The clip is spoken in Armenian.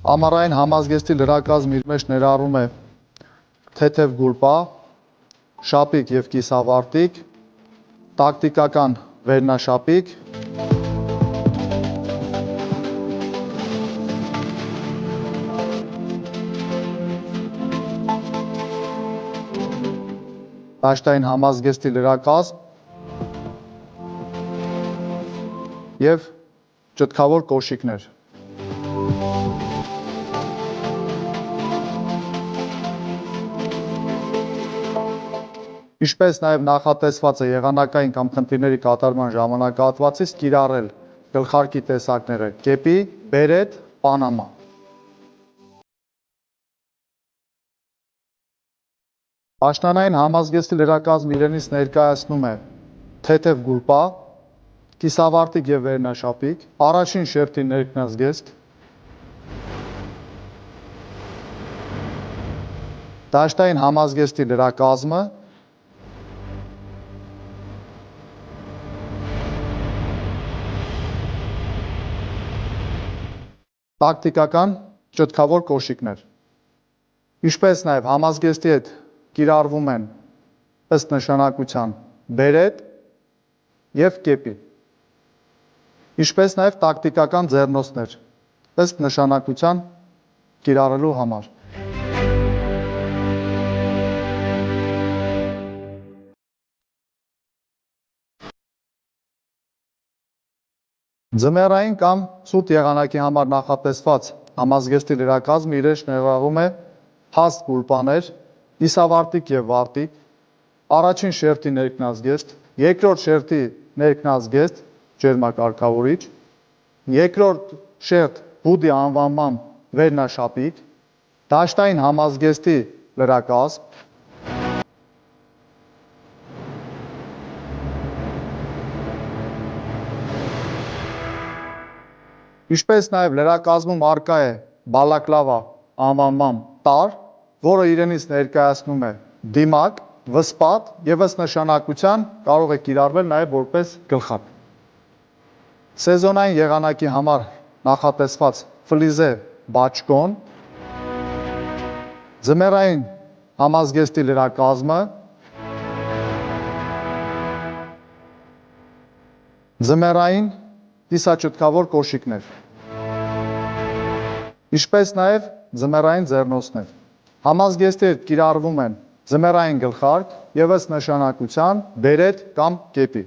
Ամառային համազգեստի լրակազմ իր մեջ ներառում է թեթև գուլպա, շապիկ և կիսավարտիք, տակտիկական վերնաշապիկ, դաշտային համազգեստի լրակազմ և ճտկավոր կոշիկներ։ Ինչպես նաև նախատեսված է եղանակային կամ խնդիրների կատարման ժամանակահատվածից կիրառել գլխարկի տեսակները՝ կեպի, բերետ, պանամա։ Աշնանային համազգեստի լրակազմը իրենից ներկայացնում է թեթև գուլպա, կիսավարտիք և վերնաշապիկ, առաջին շերտի ներքնազգեստ, դաշտային համազգեստի լրակազմը, տակտիկական ճտկավոր կոշիկներ։ Ինչպես նաև համազգեստի հետ կիրառվում են ըստ նշանակության բերետ և կեպի, ինչպես նաև տակտիկական ձեռնոցներ ըստ նշանակության կիրառելու համար։ Ձմեռային կամ ցուրտ եղանակի համար նախատեսված համազգեստի լրակազմը իր մեջ ներառում է հաստ գուլպաներ, կիսավարտիք և վարտիք, առաջին շերտի ներքնազգեստ, երկրորդ շերտի ներքնազգեստ ջերմակարգավորիչ, երկրորդ շերտ բուդի անվանման վերնաշապիկ, դաշտային համազգեստի լրակազմ, ինչպես նաև լրակազմում առկա է բալակլավա անվանման տարր, որը իրենից ներկայացնում է դիմակ, վսպատ և ըստ նշանակության կարող է կիրառվել նաև որպես գլխարկ։ Սեզոնային եղանակի համար նախատեսված ֆլիզե բաճկոն, ձմեռային համազգեստի լրակազմը, ձմեռային կիսաճտկավոր կոշիկներ, ինչպես նաև ձմեռային ձեռնոցներ։ Համազգեստի հետ կիրառվում են ձմեռային գլխարկ և ըստ նշանակության բերետ կամ կեպի։